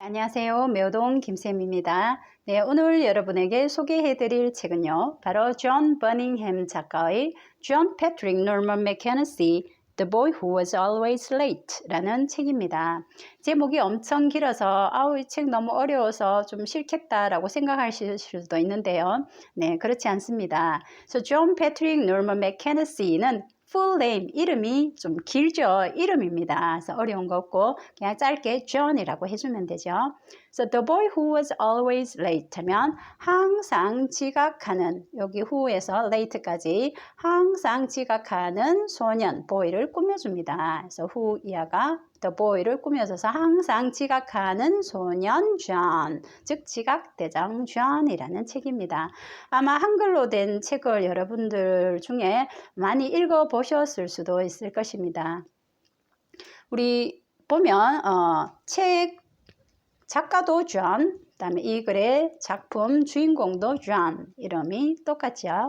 안녕하세요. 매우동 김쌤입니다. 네, 오늘 여러분에게 소개해드릴 책은요. 바로 존 버닝햄 작가의 John Patrick Norman Mackenzie, The Boy Who Was Always Late 라는 책입니다. 제목이 엄청 길어서 이 책 너무 어려워서 좀 싫겠다라고 생각하실 수도 있는데요. 네, 그렇지 않습니다. 그래서 John Patrick Norman Mackenzie는 full name, 이름이 좀 길죠. 이름입니다. 그래서 어려운 거 없고 그냥 짧게 John이라고 해주면 되죠. 그래서 The boy who was always late 하면 항상 지각하는, 여기 who에서 late까지 항상 지각하는 소년, boy를 꾸며줍니다. 그래서 who 이하가 the boy를 꾸며줘서 항상 지각하는 소년 John, 즉 지각대장 John이라는 책입니다. 아마 한글로 된 책을 여러분들 중에 많이 읽어보셨을 수도 있을 것입니다. 우리 보면 책 작가도 John, 그 다음에 이 글의 작품 주인공도 John, 이름이 똑같죠.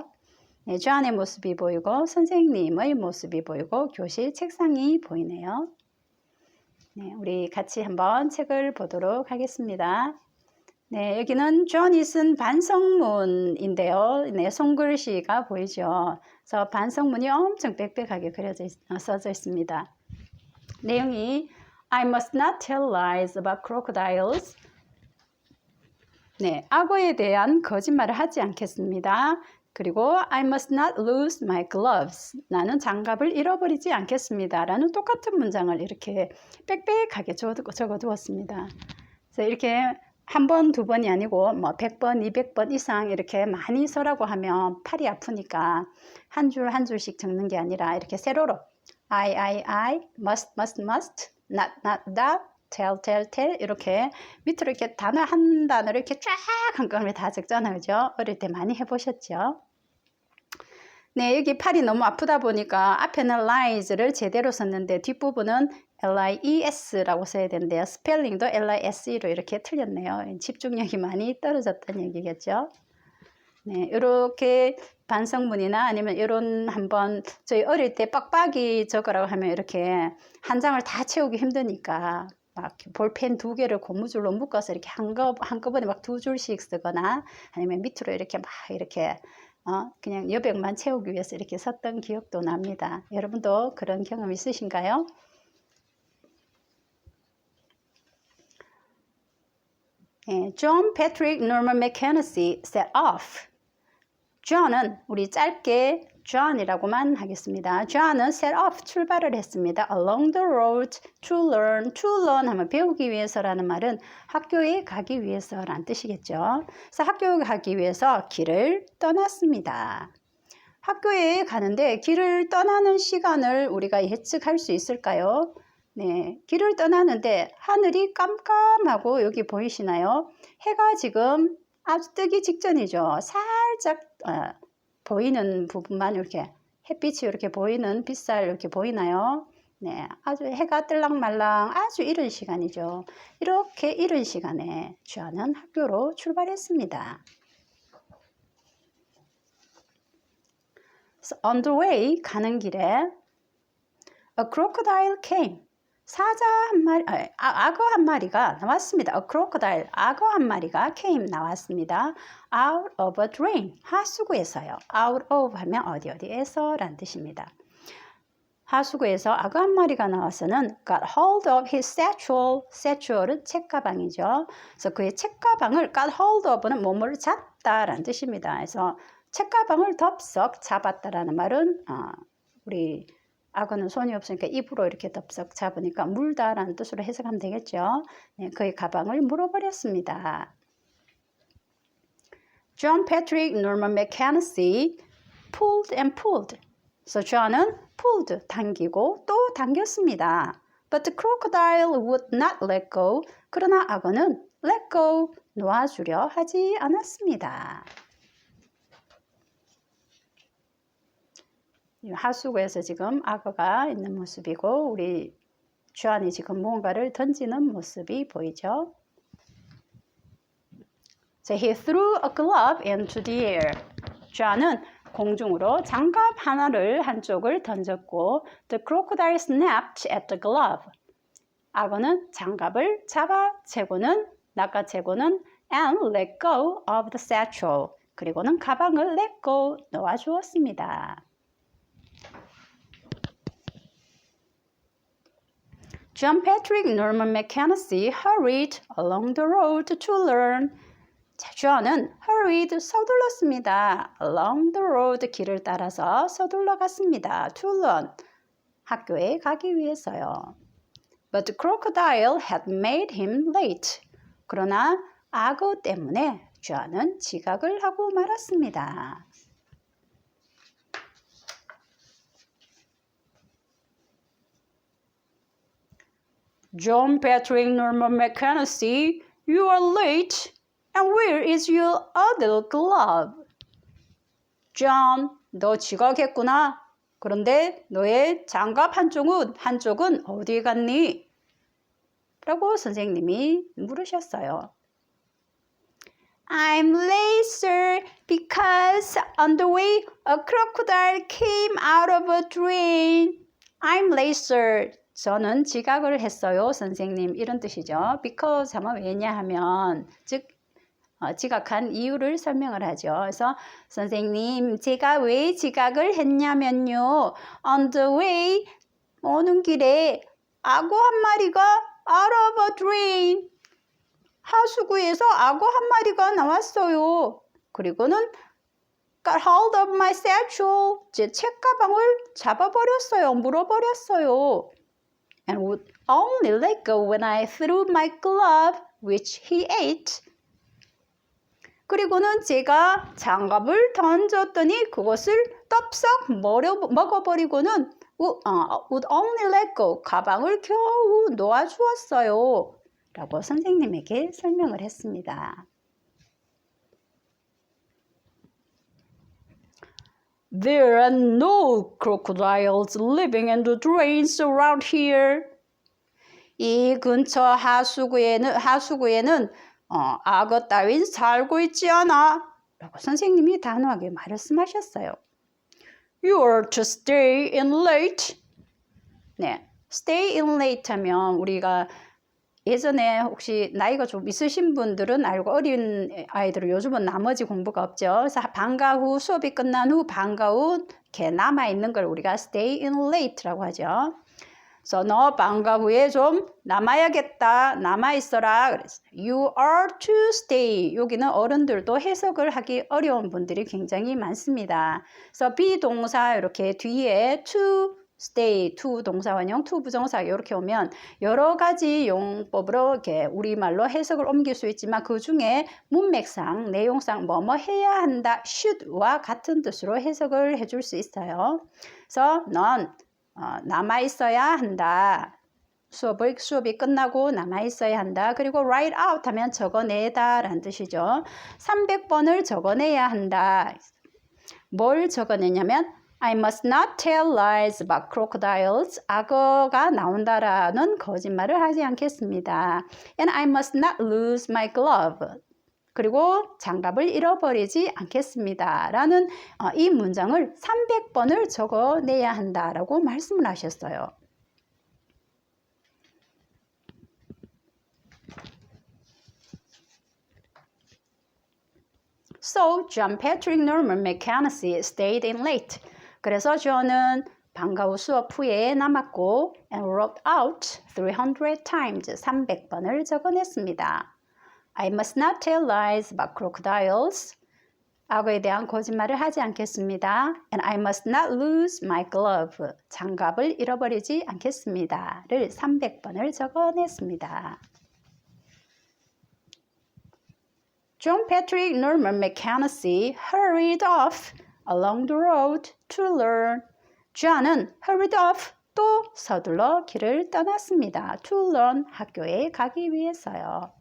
네, John의 모습이 보이고 선생님의 모습이 보이고 교실 책상이 보이네요. 네, 우리 같이 한번 책을 보도록 하겠습니다. 네, 여기는 존이 쓴 반성문인데요. 네, 손글씨가 보이죠. 그래서 반성문이 엄청 빽빽하게 써져 있습니다. 내용이 I must not tell lies about crocodiles. 네, 악어에 대한 거짓말을 하지 않겠습니다. 그리고 I must not lose my gloves. 나는 장갑을 잃어버리지 않겠습니다. 라는 똑같은 문장을 이렇게 빽빽하게 적어두었습니다. 그래서 이렇게 한 번, 두 번이 아니고 뭐 100번, 200번 이상 이렇게 많이 써라고 하면 팔이 아프니까 한 줄 한 줄씩 적는 게 아니라 이렇게 세로로 I, must, not, that, tell 이렇게 밑으로 이렇게 단어 한 단어를 이렇게 쫙 한꺼번에 다 적잖아요. 그죠? 어릴 때 많이 해보셨죠? 네, 여기 팔이 너무 아프다 보니까 앞에는 lies를 제대로 썼는데 뒷부분은 lies라고 써야 되는데요. 스펠링도 lise로 이렇게 틀렸네요. 집중력이 많이 떨어졌다는 얘기겠죠. 네, 이렇게 반성문이나 아니면 이런 한번 저희 어릴 때 빡빡이 적으라고 하면 이렇게 한 장을 다 채우기 힘드니까 막 볼펜 2개를 고무줄로 묶어서 이렇게 한꺼번에 막 2줄씩 쓰거나 아니면 밑으로 이렇게 막 이렇게 그냥 여백만 채우기 위해서 이렇게 썼던 기억도 납니다. 여러분도 그런 경험 있으신가요? 네, John Patrick Norman Mackenzie set off. John은 우리 짧게 John이라고만 하겠습니다. John은 set off, 출발을 했습니다. Along the road to learn. To learn 하면 배우기 위해서라는 말은 학교에 가기 위해서라는 뜻이겠죠. 그래서 학교에 가기 위해서 길을 떠났습니다. 학교에 가는데 길을 떠나는 시간을 우리가 예측할 수 있을까요? 네, 길을 떠나는데 하늘이 깜깜하고 여기 보이시나요? 해가 지금 아주 뜨기 직전이죠. 살짝 보이는 부분만 이렇게 햇빛이 이렇게 보이는 빗살 이렇게 보이나요? 네, 아주 해가 뜰랑말랑 아주 이른 시간이죠. 이렇게 이른 시간에 존은 학교로 출발했습니다. So on the way, 가는 길에 a crocodile came. 악어 한 마리가 나왔습니다. A crocodile, 악어 한 마리가 came, 나왔습니다. Out of a drain, 하수구에서요. Out of 하면 어디에서 라는 뜻입니다. 하수구에서 악어 한 마리가 나와서는 got hold of his satchel, satchel은 책가방이죠. 그래서 그의 책가방을 got hold of는 뭐뭐를 잡다라는 뜻입니다. 그래서 책가방을 덥석 잡았다라는 말은 우리 악어는 손이 없으니까 입으로 이렇게 덥석 잡으니까 물다라는 뜻으로 해석하면 되겠죠. 네, 그의 가방을 물어버렸습니다. John Patrick Norman Mackenzie pulled and pulled. 그래서 John은 pulled, 당기고 또 당겼습니다. But the crocodile would not let go. 그러나 악어는 let go, 놓아주려 하지 않았습니다. 하수구에서 지금 악어가 있는 모습이고 우리 존이 지금 뭔가를 던지는 모습이 보이죠. So he threw a glove into the air. 존은 공중으로 장갑 하나를 한쪽을 던졌고 The crocodile snapped at the glove. 악어는 장갑을 잡아채고는 낚아채고는 and let go of the satchel. 그리고는 가방을 let go 놓아주었습니다. John Patrick Norman McKenzie hurried along the road to learn. 자, John은 hurried 서둘렀습니다. Along the road 길을 따라서 서둘러 갔습니다. To learn 학교에 가기 위해서요. But the crocodile had made him late. 그러나 악어 때문에 John은 지각을 하고 말았습니다. John Patrick Norman McKenzie, you are late. And where is your other glove? John, 너 지각했구나. 그런데 너의 장갑 한쪽은 어디 갔니? 라고 선생님이 물으셨어요. I'm late, sir, because on the way a crocodile came out of a drain. I'm late, sir. 저는 지각을 했어요, 선생님. 이런 뜻이죠. Because 하면 왜냐하면, 즉 지각한 이유를 설명을 하죠. 그래서 선생님, 제가 왜 지각을 했냐면요. On the way, 오는 길에 악어 한 마리가 out of a drain. 하수구에서 악어 한 마리가 나왔어요. 그리고는 got hold of my satchel. 제 책가방을 잡아버렸어요. 물어버렸어요. And would only let go when I threw my glove, which he ate. 그리고는 제가 장갑을 던졌더니 그것을 떡썩 먹어버리고는 would only let go, 가방을 겨우 놓아주었어요. 라고 선생님에게 설명을 했습니다. There are no crocodiles living in the drains around here. 이 근처 하수구에는 악어 따윈 살고 있지 않아. 라고 선생님이 단호하게 말씀하셨어요. You are to stay in late. 네, stay in late 하면 우리가 예전에 혹시 나이가 좀 있으신 분들은 알고 어린 아이들은 요즘은 나머지 공부가 없죠. 그래서 방과 후 수업이 끝난 후 방과 후 이렇게 남아있는 걸 우리가 stay in late라고 하죠. 그래서 너 방과 후에 좀 남아야겠다. 남아있어라. 그래서 you are to stay. 여기는 어른들도 해석을 하기 어려운 분들이 굉장히 많습니다. 그래서 비동사 이렇게 뒤에 to stay, to 동사원형, to 부정사 이렇게 오면 여러 가지 용법으로 이렇게 우리말로 해석을 옮길 수 있지만 그 중에 문맥상, 내용상 뭐뭐 해야 한다, should와 같은 뜻으로 해석을 해줄 수 있어요. 그래서 넌 남아 있어야 한다. 수업이 끝나고 남아 있어야 한다. 그리고 write out 하면 적어내다 라는 뜻이죠. 300번을 적어내야 한다. 뭘 적어내냐면 I must not tell lies about crocodiles. 악어가 나온다라는 거짓말을 하지 않겠습니다. And I must not lose my glove. 그리고 장갑을 잃어버리지 않겠습니다. 라는 이 문장을 300번을 적어내야 한다라고 말씀을 하셨어요. So, John Patrick Norman McKenzie stayed in late. 그래서 저는 방과 후 수업 후에 남았고 and wrote out 300 times, 300번을 적어냈습니다. I must not tell lies about crocodiles. 악어에 대한 거짓말을 하지 않겠습니다. And I must not lose my glove. 장갑을 잃어버리지 않겠습니다.를 300번을 적어냈습니다. John Patrick Norman McKenzie hurried off along the road to learn. John은 hurried off, 또 서둘러 길을 떠났습니다. To learn, 학교에 가기 위해서요.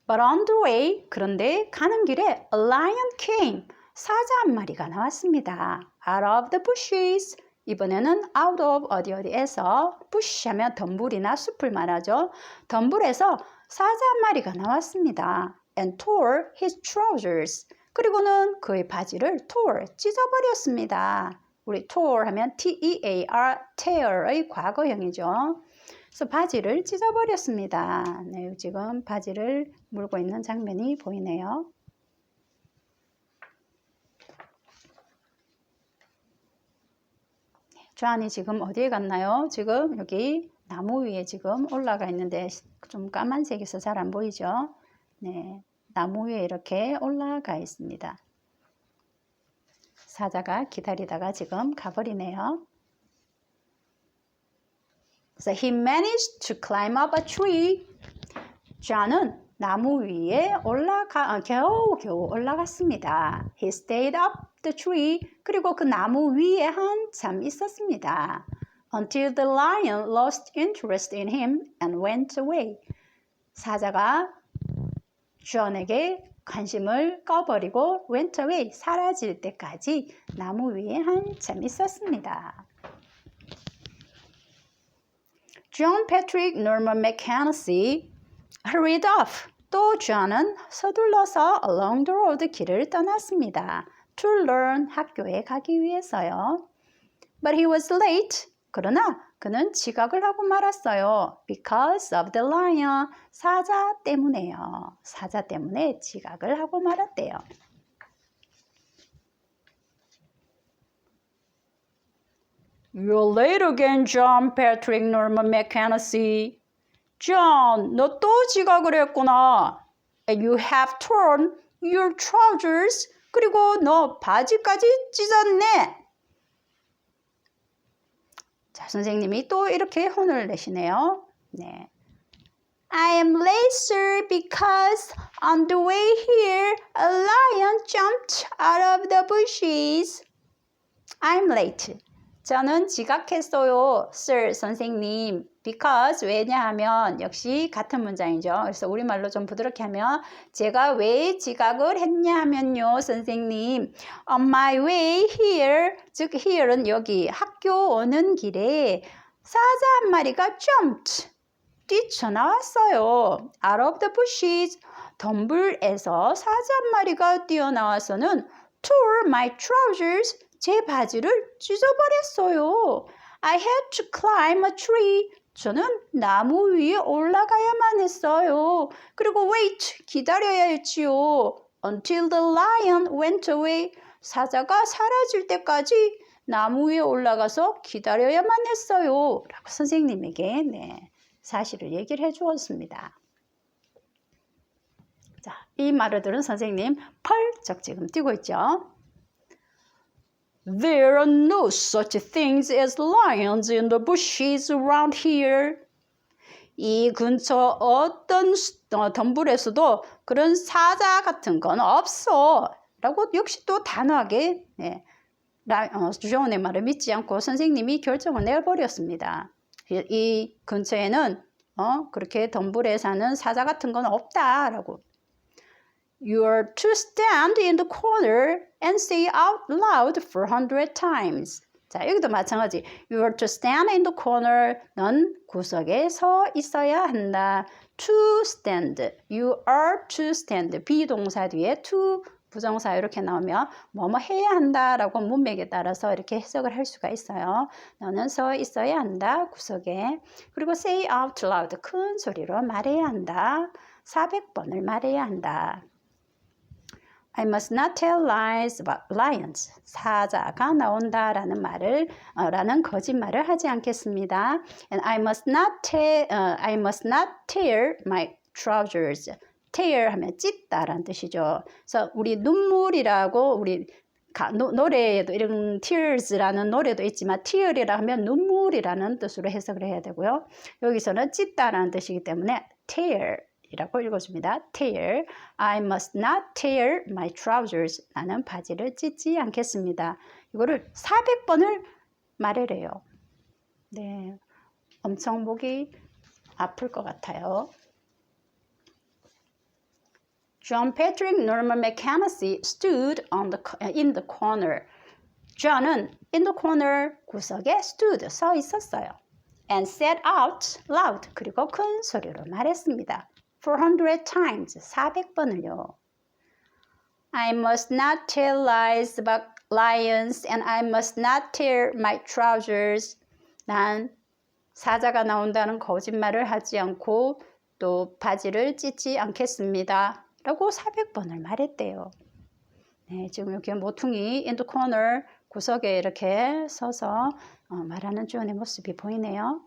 But on the way, 그런데 가는 길에 a lion came. 사자 한 마리가 나왔습니다. Out of the bushes. 이번에는 out of 어디에서 bush 하면 덤불이나 숲을 말하죠. 덤불에서 사자 한 마리가 나왔습니다. And tore his trousers. 그리고는 그의 바지를 tore, 찢어버렸습니다. 우리 tore 하면 T-E-A-R, tear의 과거형이죠. 그래서 바지를 찢어버렸습니다. 네, 지금 바지를 물고 있는 장면이 보이네요. 존이 지금 어디에 갔나요? 지금 여기 나무 위에 지금 올라가 있는데 좀 까만색이서 잘 안 보이죠? 네, 나무 위에 이렇게 올라가 있습니다. 사자가 기다리다가 지금 가버리네요. So he managed to climb up a tree. 존은 나무 위에 겨우 올라갔습니다. He stayed up the tree. 그리고 그 나무 위에 한참 있었습니다. Until the lion lost interest in him and went away. 사자가 존에게 관심을 꺼버리고 went away, 사라질 때까지 나무 위에 한참 있었습니다. John Patrick Norman McKenzie hurried off. 또 존은 서둘러서 along the road 길을 떠났습니다. To learn, 학교에 가기 위해서요. But he was late. 그러나 그는 지각을 하고 말았어요. Because of the lion. 사자 때문에요. 사자 때문에 지각을 하고 말았대요. You're late again, John Patrick Norman McKenzie. John, 너 또 지각을 했구나. And you have torn your trousers. 그리고 너 바지까지 찢었네. 자, 선생님이 또 이렇게 혼을 내시네요. 네. I am late, sir, because on the way here, a lion jumped out of the bushes. I'm late. 저는 지각했어요. Sir, 선생님. Because, 왜냐하면 역시 같은 문장이죠. 그래서 우리말로 좀 부드럽게 하면 제가 왜 지각을 했냐 하면요. 선생님. On my way here, 즉 here는 여기 학교 오는 길에 사자 한 마리가 jumped, 뛰쳐나왔어요. Out of the bushes, 덤불에서 사자 한 마리가 뛰어나와서는 tore my trousers, 제 바지를 찢어버렸어요. I had to climb a tree. 저는 나무 위에 올라가야만 했어요. 그리고 wait, 기다려야 했지요. Until the lion went away. 사자가 사라질 때까지 나무 위에 올라가서 기다려야만 했어요. 라고 선생님에게 사실을 얘기를 해주었습니다. 자, 이 말을 들은 선생님 펄쩍 지금 뛰고 있죠. There are no such things as lions in the bushes around here. 이 근처 어떤 덤불에서도 그런 사자 같은 건 없어. 라고 역시 또 단호하게 존의 말을 믿지 않고 선생님이 결정을 내버렸습니다. 이 근처에는 그렇게 덤불에 사는 사자 같은 건 없다라고. You are to stand in the corner and say out loud 400 times. 자, 여기도 마찬가지. You are to stand in the corner. 넌 구석에 서 있어야 한다. To stand. You are to stand. 비동사 뒤에 to 부정사 이렇게 나오면 뭐뭐 해야 한다라고 문맥에 따라서 이렇게 해석을 할 수가 있어요. 너는 서 있어야 한다. 구석에. 그리고 say out loud. 큰 소리로 말해야 한다. 400번을 말해야 한다. I must not tell lies about lions. 사자가 나온다라는 라는 거짓말을 하지 않겠습니다. And I must not tear my trousers. tear 하면 찢다라는 뜻이죠. 그래서 우리 눈물이라고 우리 노래에도 이런 tears라는 노래도 있지만 tear이라 하면 눈물이라는 뜻으로 해석을 해야 되고요. 여기서는 찢다라는 뜻이기 때문에 tear 이라고 읽어줍니다. tear. I must not tear my trousers. 나는 바지를 찢지 않겠습니다. 이거를 400번을 말하래요. 네, 엄청 목이 아플 것 같아요. John Patrick Norman McKenzie stood in the corner. John은 in the corner 구석에 stood 서 있었어요. And said out loud 그리고 큰 소리로 말했습니다. 400 times 400번을요. I must not tell lies about lions and I must not tear my trousers. 난 사자가 나온다는 거짓말을 하지 않고 또 바지를 찢지 않겠습니다. 라고 400번을 말했대요. 네, 지금 이렇게 모퉁이 in the corner 구석에 이렇게 서서 말하는 존의 모습이 보이네요.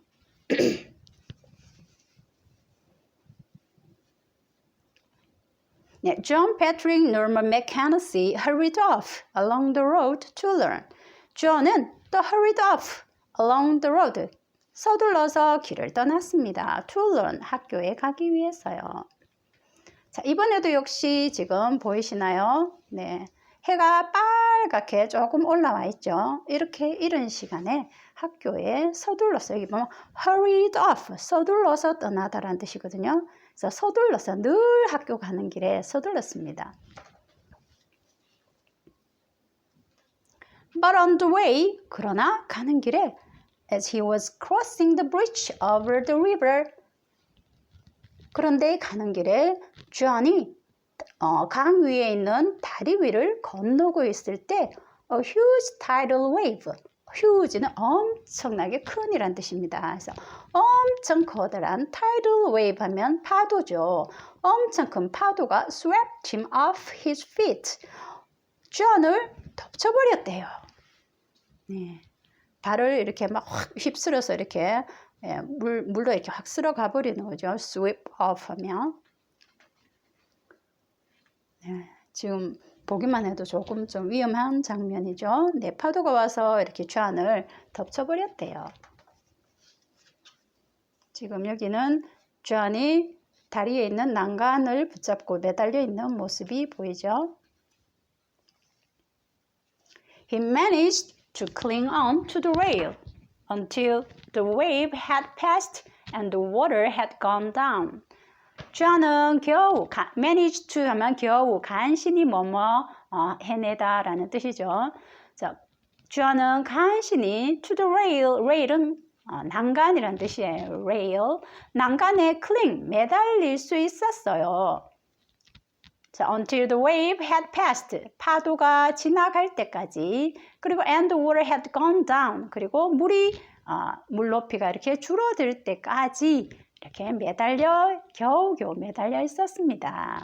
네, John Patrick Norman McHenry hurried off along the road to learn. John은 또 hurried off along the road. 서둘러서 길을 떠났습니다. To learn, 학교에 가기 위해서요. 자, 이번에도 역시 지금 보이시나요? 네, 해가 빨갛게 조금 올라와 있죠. 이런 시간에 학교에 서둘러서, 여기 보면 hurried off, 서둘러서 떠나다라는 뜻이거든요. 그래서 서둘러서 늘 학교 가는 길에 서둘렀습니다. But on the way, 그러나 가는 길에 as he was crossing the bridge over the river, 그런데 가는 길에 존이 강 위에 있는 다리 위를 건너고 있을 때 a huge tidal wave, huge는 엄청나게 큰이란 뜻입니다. 그래서 엄청 커다란 tidal wave 하면 파도죠. 엄청 큰 파도가 swept him off his feet. 존을 덮쳐버렸대요. 네. 발을 이렇게 막 확 휩쓸어서 이렇게 물로 이렇게 확 쓸어가 버리는 거죠. sweep off 하면. 네, 지금 보기만 해도 조금 좀 위험한 장면이죠. 네, 파도가 와서 이렇게 존을 덮쳐버렸대요. 지금 여기는 존이 다리에 있는 난간을 붙잡고 매달려 있는 모습이 보이죠. He managed to cling on to the rail until the wave had passed and the water had gone down. 존은 겨우, managed to 하면 겨우, 간신히 해내다 라는 뜻이죠. 자, 존은 간신히 to the rail, rail은 난간이라는 뜻이에요. rail, 난간에 cling, 매달릴 수 있었어요. 자, until the wave had passed, 파도가 지나갈 때까지, 그리고 and the water had gone down, 그리고 물 높이가 이렇게 줄어들 때까지 이렇게 겨우겨우 매달려 있었습니다.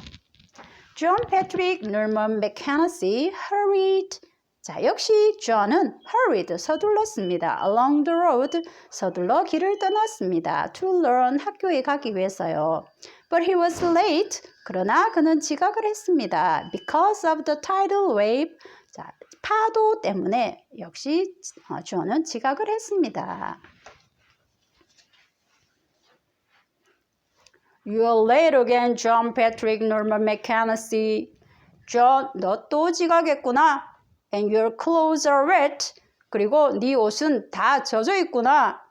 John Patrick Norman McHenry hurried. 자, 역시 John은 hurried, 서둘렀습니다. Along the road, 서둘러 길을 떠났습니다. To learn, 학교에 가기 위해서요. But he was late. 그러나 그는 지각을 했습니다. Because of the tidal wave. 자, 파도 때문에 역시 John은 지각을 했습니다. You're late again, John Patrick Norman McHenry. John, 너 또 지각했구나. And your clothes are wet. 그리고 네 옷은 다 젖어 있구나.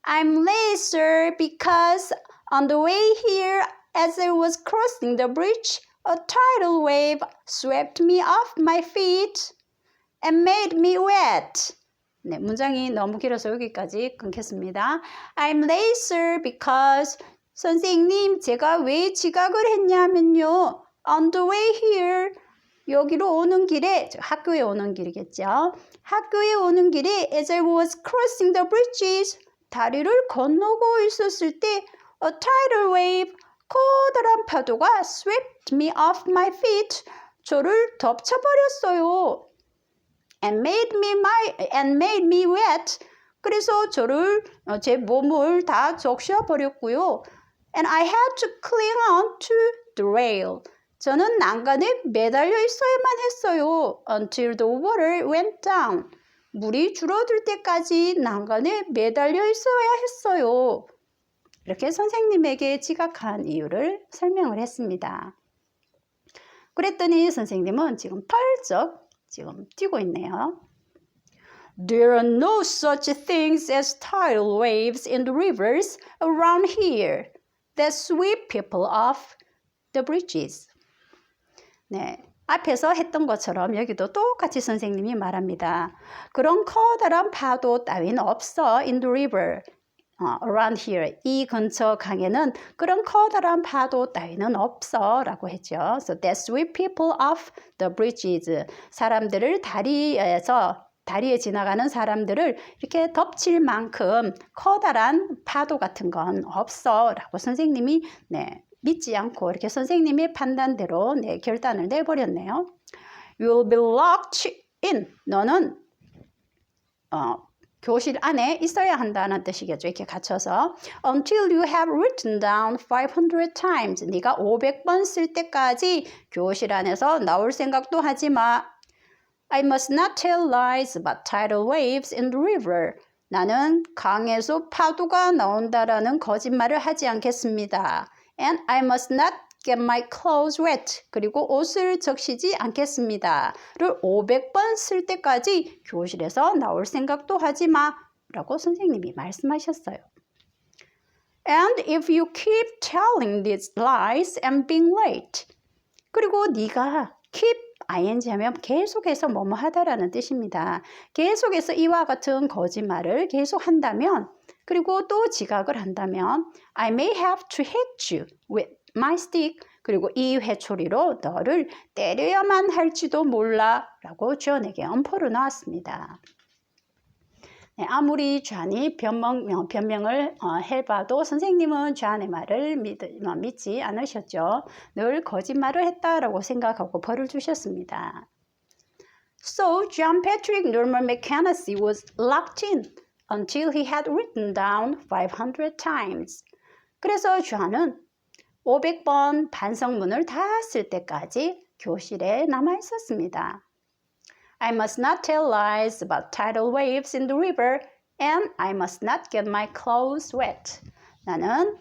I'm late, sir, because on the way here, as I was crossing the bridge, a tidal wave swept me off my feet and made me wet. 네, 문장이 너무 길어서 여기까지 끊겠습니다. I'm late, sir, because 선생님, 제가 왜 지각을 했냐면요. On the way here, 여기로 오는 길에, 학교에 오는 길이겠죠. 학교에 오는 길에 as I was crossing the bridges, 다리를 건너고 있었을 때 a tidal wave, 커다란 파도가 swept me off my feet, 저를 덮쳐버렸어요. and made me wet, 그래서 제 몸을 다 적셔버렸고요. And I had to cling on to the rail. 저는 난간에 매달려 있어야만 했어요. Until the water went down. 물이 줄어들 때까지 난간에 매달려 있어야 했어요. 이렇게 선생님에게 지각한 이유를 설명을 했습니다. 그랬더니 선생님은 지금 펄쩍 지금 뛰고 있네요. There are no such things as tidal waves in the rivers around here that sweep people off the bridges. 네, 앞에서 했던 것처럼 여기도 똑같이 선생님이 말합니다. 그런 커다란 파도 따윈 없어 in the river. around here, 이 근처 강에는 그런 커다란 파도 따위는 없어 라고 했죠. So that sweep people off the bridges. 사람들을 다리에 지나가는 사람들을 이렇게 덮칠 만큼 커다란 파도 같은 건 없어 라고 선생님이 믿지 않고 이렇게 선생님의 판단대로 결단을 내버렸네요. You'll be locked in. 너는 교실 안에 있어야 한다는 뜻이겠죠. 이렇게 갇혀서 until you have written down 500 times. 네가 500번 쓸 때까지 교실 안에서 나올 생각도 하지 마. I must not tell lies about tidal waves in the river. 나는 강에서 파도가 나온다라는 거짓말을 하지 않겠습니다. And I must not get my clothes wet. 그리고 옷을 적시지 않겠습니다. 를 500번 쓸 때까지 교실에서 나올 생각도 하지 마. 라고 선생님이 말씀하셨어요. And if you keep telling these lies and being late. 그리고 네가 keep ing 하면 계속해서 뭐뭐 하다라는 뜻입니다. 계속해서 이와 같은 거짓말을 계속 한다면 그리고 또 지각을 한다면 I may have to hit you with my stick. 그리고 이 회초리로 너를 때려야만 할지도 몰라 라고 존에게 엄포를 놓았습니다. 아무리 존이 변명을 해봐도 선생님은 존의 말을 믿지 않으셨죠. 늘 거짓말을 했다라고 생각하고 벌을 주셨습니다. So John Patrick Norman McChesney was locked in until he had written down 500 times. 그래서 존은 500번 반성문을 다 쓸 때까지 교실에 남아 있었습니다. I must not tell lies about tidal waves in the river and I must not get my clothes wet. 나는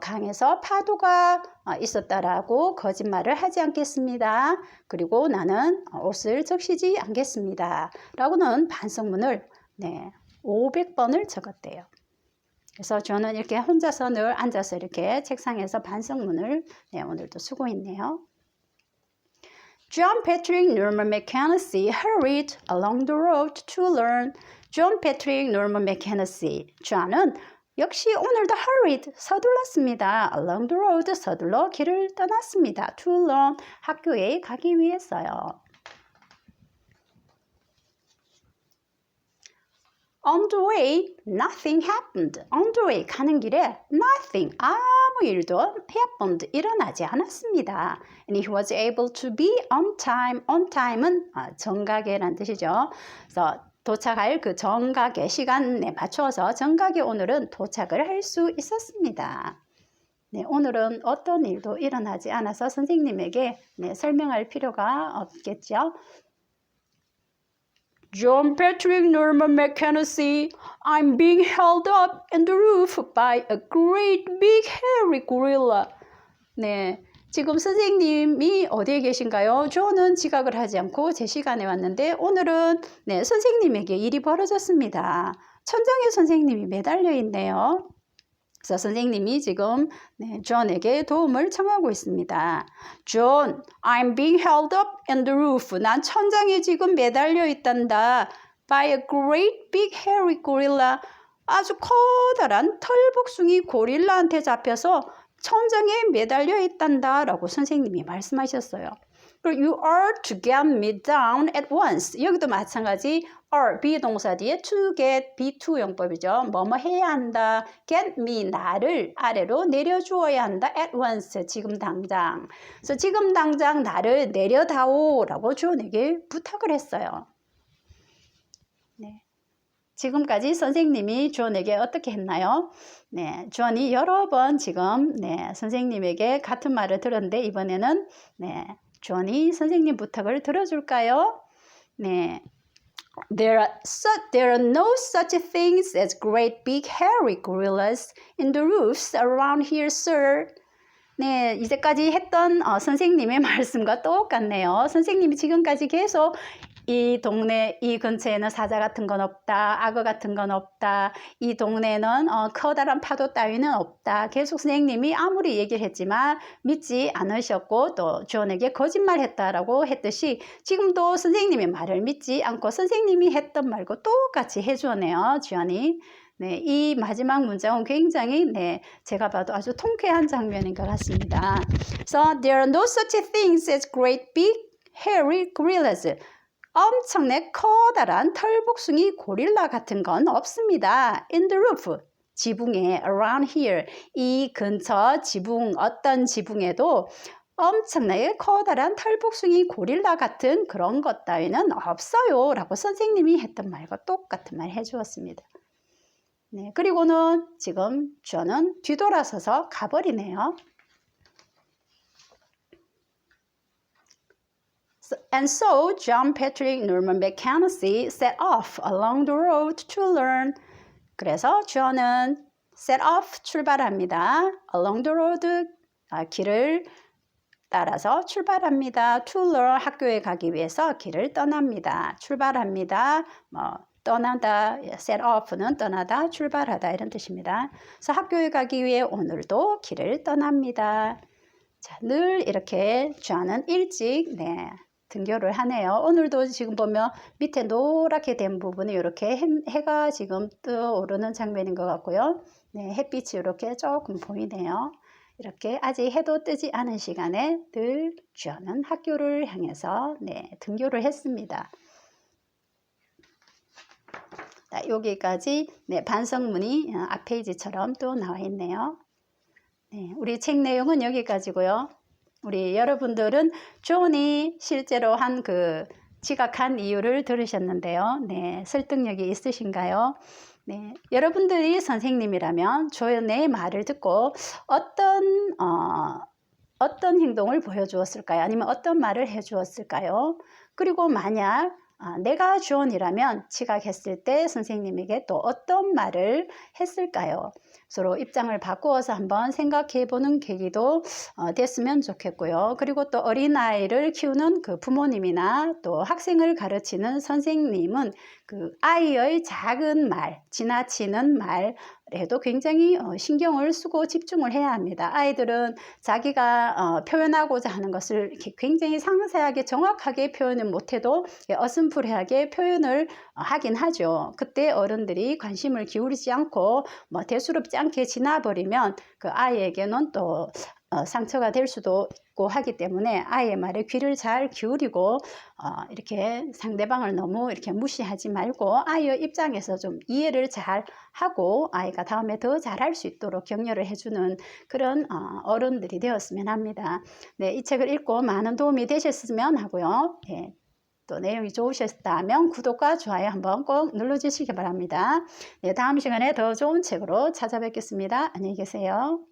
강에서 파도가 있었다라고 거짓말을 하지 않겠습니다. 그리고 나는 옷을 적시지 않겠습니다. 라고는 반성문을 500번을 적었대요. 그래서 저는 이렇게 혼자서 늘 앉아서 이렇게 책상에서 반성문을 오늘도 쓰고 있네요. John Patrick Norman McChesney hurried along the road to learn. John Patrick Norman McChesney. John은 역시 오늘도 hurried, 서둘렀습니다. Along the road, 서둘러 길을 떠났습니다. To learn, 학교에 가기 위해서요. On the way, nothing happened. On the way, 가는 길에 nothing, 아무 일도 happened, 일어나지 않았습니다. And he was able to be on time. On time은 정각에란 뜻이죠. 그래서 도착할 그 정각의 시간에 맞춰서 정각에 오늘은 도착을 할 수 있었습니다. 오늘은 어떤 일도 일어나지 않아서 선생님에게 설명할 필요가 없겠죠. John Patrick Norman McChesney, I'm being held up in the roof by a great big hairy gorilla. 지금 선생님이 어디에 계신가요? 저는 지각을 하지 않고 제 시간에 왔는데 오늘은 선생님에게 일이 벌어졌습니다. 천장에 선생님이 매달려 있네요. 그래서 선생님이 지금 존에게 도움을 청하고 있습니다. John, I'm being held up in the roof. 난 천장에 지금 매달려 있단다. By a great big hairy gorilla. 아주 커다란 털복숭이 고릴라한테 잡혀서 천장에 매달려 있단다 라고 선생님이 말씀하셨어요. You are to get me down at once. 여기도 마찬가지 are 비동사 뒤에 to get be2 용법이죠. 뭐뭐 해야 한다. get me 나를 아래로 내려주어야 한다. at once 지금 당장. 그래서 지금 당장 나를 내려다오 라고 존에게 부탁을 했어요. 지금까지 선생님이 존에게 어떻게 했나요? 존이 여러 번 지금 선생님에게 같은 말을 들었는데 이번에는 존이 선생님 부탁을 들어줄까요? There are no such things as great big hairy gorillas in the roofs around here, sir. 이제까지 했던 선생님의 말씀과 똑같네요. 선생님이 지금까지 계속 이 동네, 이 근처에는 사자 같은 건 없다, 악어 같은 건 없다, 이 동네는 커다란 파도 따위는 없다. 계속 선생님이 아무리 얘기를 했지만 믿지 않으셨고 또 존에게 거짓말했다라고 했듯이 지금도 선생님의 말을 믿지 않고 선생님이 했던 말과 똑같이 해주네요, 존이. 네, 이 마지막 문장은 굉장히 제가 봐도 아주 통쾌한 장면인 것 같습니다. So there are no such things as great big hairy gorillas. 엄청난 커다란 털복숭이 고릴라 같은 건 없습니다. In the roof. 지붕에 around here. 이 근처 지붕 어떤 지붕에도 엄청나게 커다란 털복숭이 고릴라 같은 그런 것 따위는 없어요 라고 선생님이 했던 말과 똑같은 말 해주었습니다. 네, 그리고는 지금 저는 뒤돌아서서 가버리네요. And so John Patrick Norman McKenzie set off along the road to learn. 그래서 저는 set off 출발합니다. along the road 길을 따라서 출발합니다. to learn 학교에 가기 위해서 길을 떠납니다. 출발합니다. 떠나다, set off는 떠나다, 출발하다 이런 뜻입니다. 그래서 학교에 가기 위해 오늘도 길을 떠납니다. 자, 늘 이렇게 저는 일찍 등교를 하네요. 오늘도 지금 보면 밑에 노랗게 된 부분이 이렇게 해가 지금 떠오르는 장면인 것 같고요. 네, 햇빛이 이렇게 조금 보이네요. 이렇게 아직 해도 뜨지 않은 시간에 늘 저는 학교를 향해서 등교를 했습니다. 여기까지 반성문이 앞페이지처럼 또 나와 있네요. 우리 책 내용은 여기까지고요. 우리 여러분들은 존이 실제로 한 지각한 이유를 들으셨는데요. 설득력이 있으신가요? 여러분들이 선생님이라면 존의 말을 듣고 어떤 행동을 보여주었을까요? 아니면 어떤 말을 해주었을까요? 그리고 만약 내가 존이라면 지각했을 때 선생님에게 또 어떤 말을 했을까요? 서로 입장을 바꾸어서 한번 생각해 보는 계기도 됐으면 좋겠고요. 그리고 또 어린아이를 키우는 부모님이나 또 학생을 가르치는 선생님은 아이의 작은 말, 지나치는 말에도 굉장히 신경을 쓰고 집중을 해야 합니다. 아이들은 자기가 표현하고자 하는 것을 이렇게 굉장히 상세하게 정확하게 표현을 못해도 어슴푸레하게 표현을 하긴 하죠. 그때 어른들이 관심을 기울이지 않고 대수롭지 않게 지나버리면 그 아이에게는 또 상처가 될 수도 있고 하기 때문에 아이의 말에 귀를 잘 기울이고 이렇게 상대방을 너무 이렇게 무시하지 말고 아이의 입장에서 좀 이해를 잘 하고 아이가 다음에 더 잘할 수 있도록 격려를 해주는 그런 어른들이 되었으면 합니다. 이 책을 읽고 많은 도움이 되셨으면 하고요. 또 내용이 좋으셨다면 구독과 좋아요 한번 꼭 눌러주시기 바랍니다. 다음 시간에 더 좋은 책으로 찾아뵙겠습니다. 안녕히 계세요.